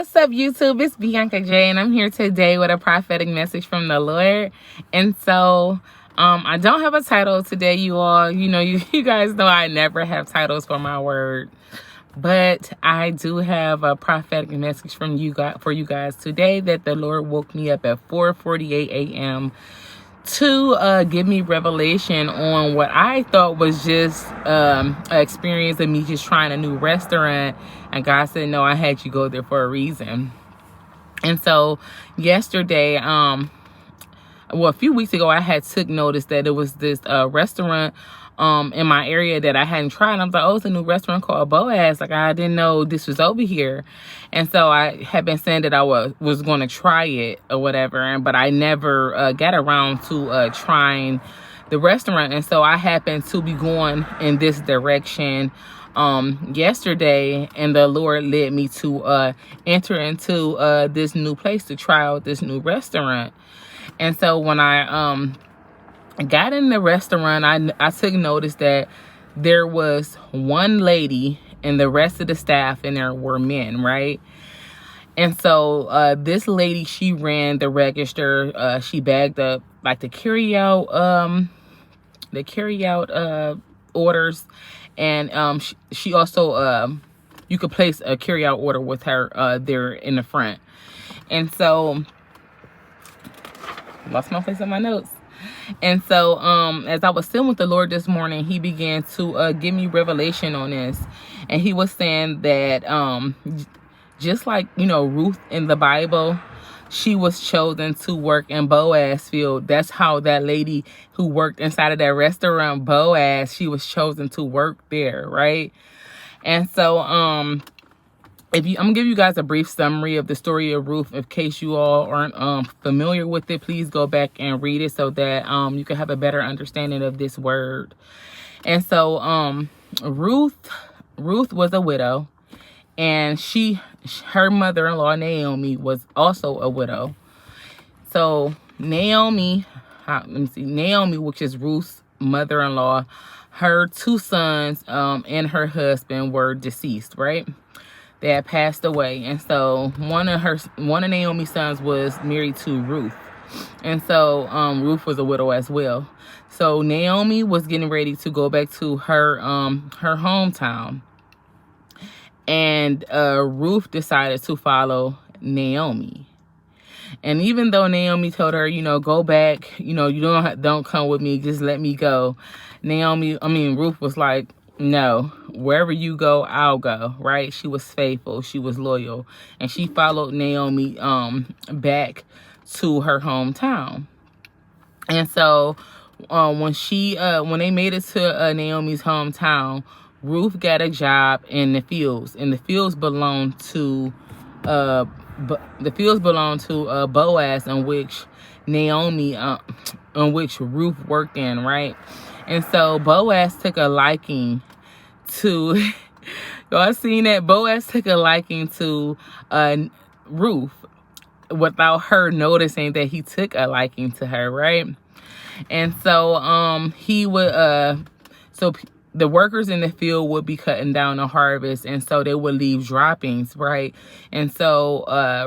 What's up, YouTube? It's Bianca J, and I'm here today with a prophetic message from the Lord. And so, I don't have a title today, you all. You guys know I never have titles for my word, but I do have a prophetic message from you guys today. That the Lord woke me up at 4:48 a.m. to give me revelation on what I thought was just an experience of me just trying a new restaurant. And God said, no, I had you go there for a reason. And so yesterday, a few weeks ago, I had took notice that it was this restaurant in my area that I hadn't tried. And I was like, oh, it's a new restaurant called Boaz. Like, I didn't know this was over here. And so I had been saying that I was going to try it or whatever. But I never got around to trying the restaurant. And so I happened to be going in this direction yesterday, and the Lord led me to enter into this new place to try out this new restaurant. And so when I got in the restaurant, I took notice that there was one lady and the rest of the staff in there were men, right? And so this lady, she ran the register. She bagged up like the carry out orders. And she also, you could place a carry-out order with her there in the front. And so, lost my place on my notes. And so, as I was sitting with the Lord this morning, he began to give me revelation on this. And he was saying that just like, Ruth in the Bible, she was chosen to work in Boaz field. That's how that lady who worked inside of that restaurant, Boaz, she was chosen to work there, right? And so, I'm gonna give you guys a brief summary of the story of Ruth. In case you all aren't familiar with it, please go back and read it so that you can have a better understanding of this word. And so, Ruth was a widow. And her mother-in-law, Naomi, was also a widow. So Naomi, which is Ruth's mother-in-law, her two sons and her husband were deceased, right? They had passed away. And so one of Naomi's sons was married to Ruth. And so Ruth was a widow as well. So Naomi was getting ready to go back to her hometown. And Ruth decided to follow Naomi. And even though Naomi told her, go back, you don't come with me, just let me go. Ruth was like, no, wherever you go, I'll go, right? She was faithful. She was loyal. And she followed Naomi back to her hometown. And so when they made it to Naomi's hometown, Ruth got a job in the fields, and the fields belonged to Boaz, in which Ruth worked in, right? And so Boaz took a liking to y'all seen that? Boaz took a liking to Ruth without her noticing that he took a liking to her, right? And so he would the workers in the field would be cutting down the harvest, and so they would leave droppings, right? And so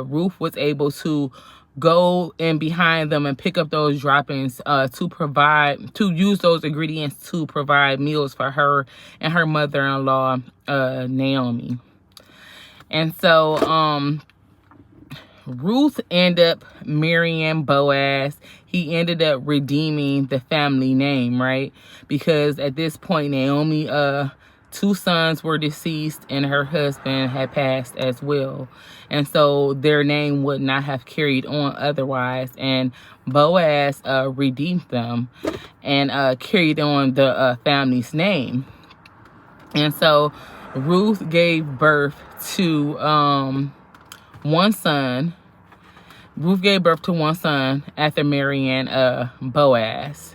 Ruth was able to go in behind them and pick up those droppings to use those ingredients to provide meals for her and her mother-in-law, Naomi. And so Ruth ended up marrying Boaz. He ended up redeeming the family name, right? Because at this point, Naomi, two sons were deceased and her husband had passed as well. And so their name would not have carried on otherwise. And Boaz redeemed them and carried on the family's name. And so Ruth gave birth to one son. Ruth gave birth to one son after marrying Boaz.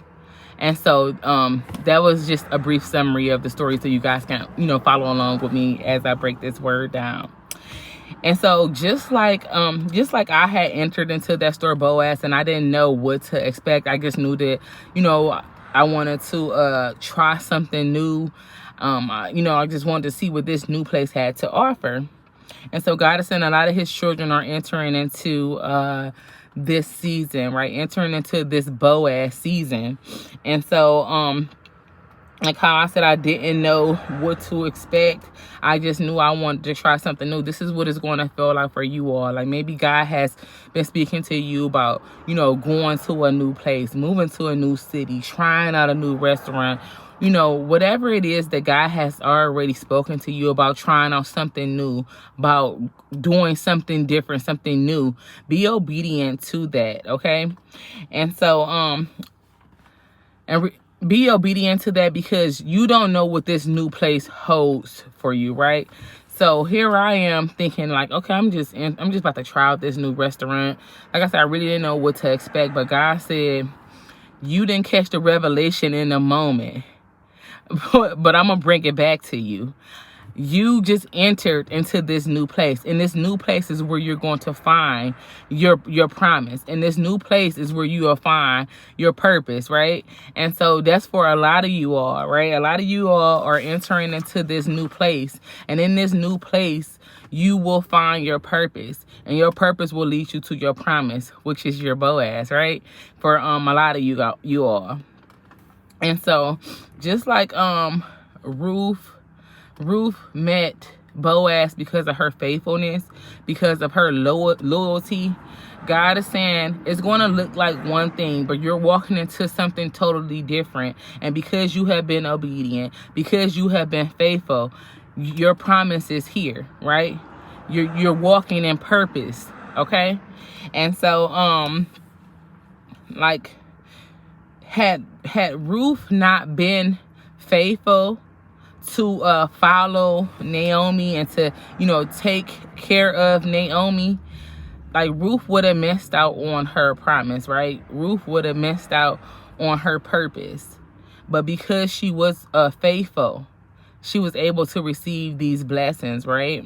And so that was just a brief summary of the story so you guys can, follow along with me as I break this word down. And so just like I had entered into that store, Boaz, and I didn't know what to expect. I just knew that, I wanted to try something new. I just wanted to see what this new place had to offer. And so God is saying a lot of his children are entering into this season, right? Entering into this Boaz season. And so like how I said, I didn't know what to expect. I just knew I wanted to try something new. This is what it's going to feel like for you all. Like maybe God has been speaking to you about, you know, going to a new place, moving to a new city, trying out a new restaurant, you know, whatever it is that God has already spoken to you about, trying out something new, about doing something different, something new. Be obedient to that, okay? And so, be obedient to that, because you don't know what this new place holds for you, right? So here I am thinking like, okay, I'm just about to try out this new restaurant. Like I said, I really didn't know what to expect, but God said, you didn't catch the revelation in the moment, but I'm gonna bring it back to you. You just entered into this new place, and this new place is where you're going to find your promise, and this new place is where you will find your purpose, right? And so that's for a lot of you all, right? A lot of you all are entering into this new place, and in this new place you will find your purpose, and your purpose will lead you to your promise, which is your Boaz, right? For a lot of you all. And so just like Ruth met Boaz because of her faithfulness, because of her loyalty. God is saying it's going to look like one thing, but you're walking into something totally different. And because you have been obedient, because you have been faithful, your promise is here, right? You're walking in purpose, okay? And so, like, had Ruth not been faithful to follow Naomi and to, you know, take care of Naomi, like Ruth would have missed out on her promise, right? Ruth would have missed out on her purpose. But because she was faithful, she was able to receive these blessings, right?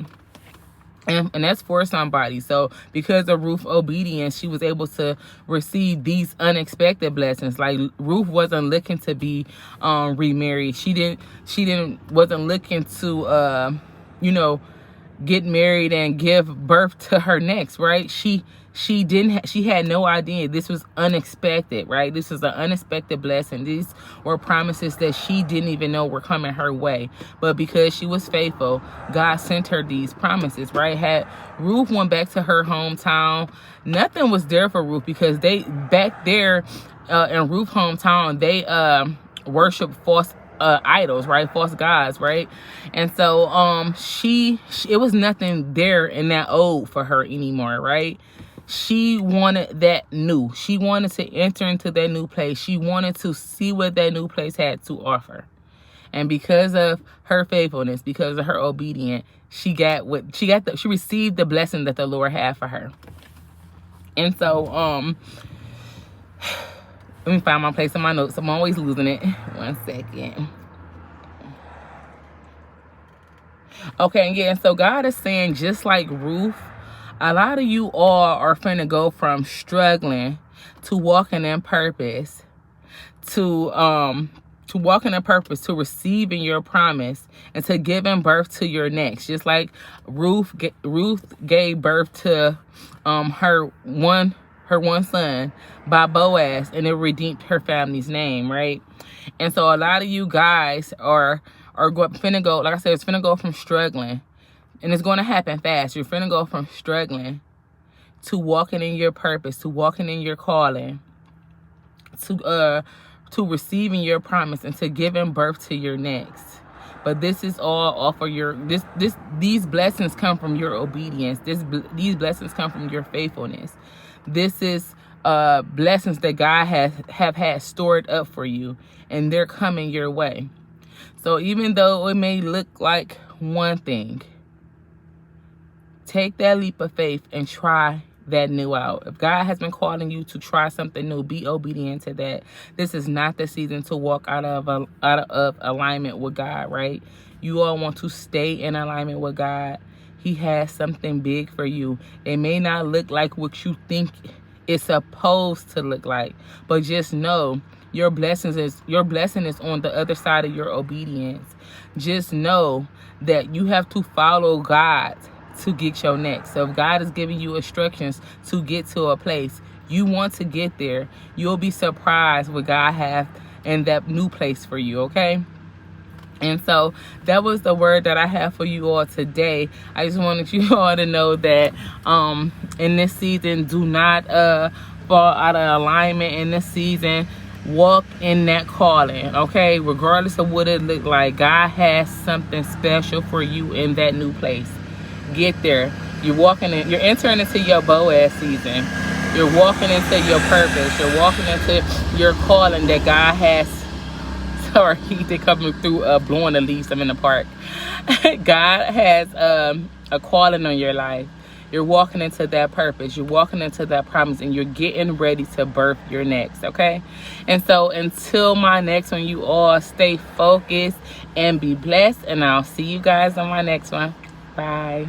And that's for somebody. So because of Ruth's obedience, she was able to receive these unexpected blessings. Like Ruth wasn't looking to be remarried. She wasn't looking to you know, get married and give birth to her next, right? She had no idea. This was unexpected, right? This was an unexpected blessing. These were promises that she didn't even know were coming her way. But because she was faithful, God sent her these promises, right? Had Ruth went back to her hometown, nothing was there for Ruth, because they back there in Ruth's hometown, they worship false idols, right? False gods, right? And so it was nothing there in that old for her anymore, right? She wanted that new. She wanted to enter into that new place. She wanted to see what that new place had to offer. And because of her faithfulness, because of her obedience, she received the blessing that the Lord had for her. And so let me find my place in my notes. I'm always losing it. 1 second. Okay, yeah, so God is saying, just like Ruth, a lot of you all are finna go from struggling to walking in purpose, to walking in purpose, to receiving your promise, and to giving birth to your next. Just like Ruth gave birth to her one son by Boaz, and it redeemed her family's name, right? And so a lot of you guys are finna go, like I said, it's finna go from struggling, and it's going to happen fast. You're finna go from struggling to walking in your purpose, to walking in your calling, to receiving your promise, and to giving birth to your next. But this is all off of your these blessings come from your obedience. These blessings come from your faithfulness. This is blessings that God have had stored up for you, and they're coming your way. So even though it may look like one thing, take that leap of faith and try that new out. If God has been calling you to try something new, be obedient to that. This is not the season to walk out of alignment with God, right? You all want to stay in alignment with God. He has something big for you. It may not look like what you think it's supposed to look like, but just know your blessing is on the other side of your obedience. Just know that you have to follow God to get your next. So if God is giving you instructions to get to a place, you want to get there, you'll be surprised what God has in that new place for you, okay? And so that was the word that I have for you all today. I just wanted you all to know that in this season, do not fall out of alignment in this season. Walk in that calling, okay? Regardless of what it looked like, God has something special for you in that new place. Get there. You're entering into your Boaz season. You're walking into your purpose. You're walking into your calling that God has. Sorry, they're coming through blowing the leaves. I'm in the park. God has a calling on your life. You're walking into that purpose. You're walking into that promise, and you're getting ready to birth your next, okay? And so until my next one, you all stay focused and be blessed, and I'll see you guys on my next one. Bye.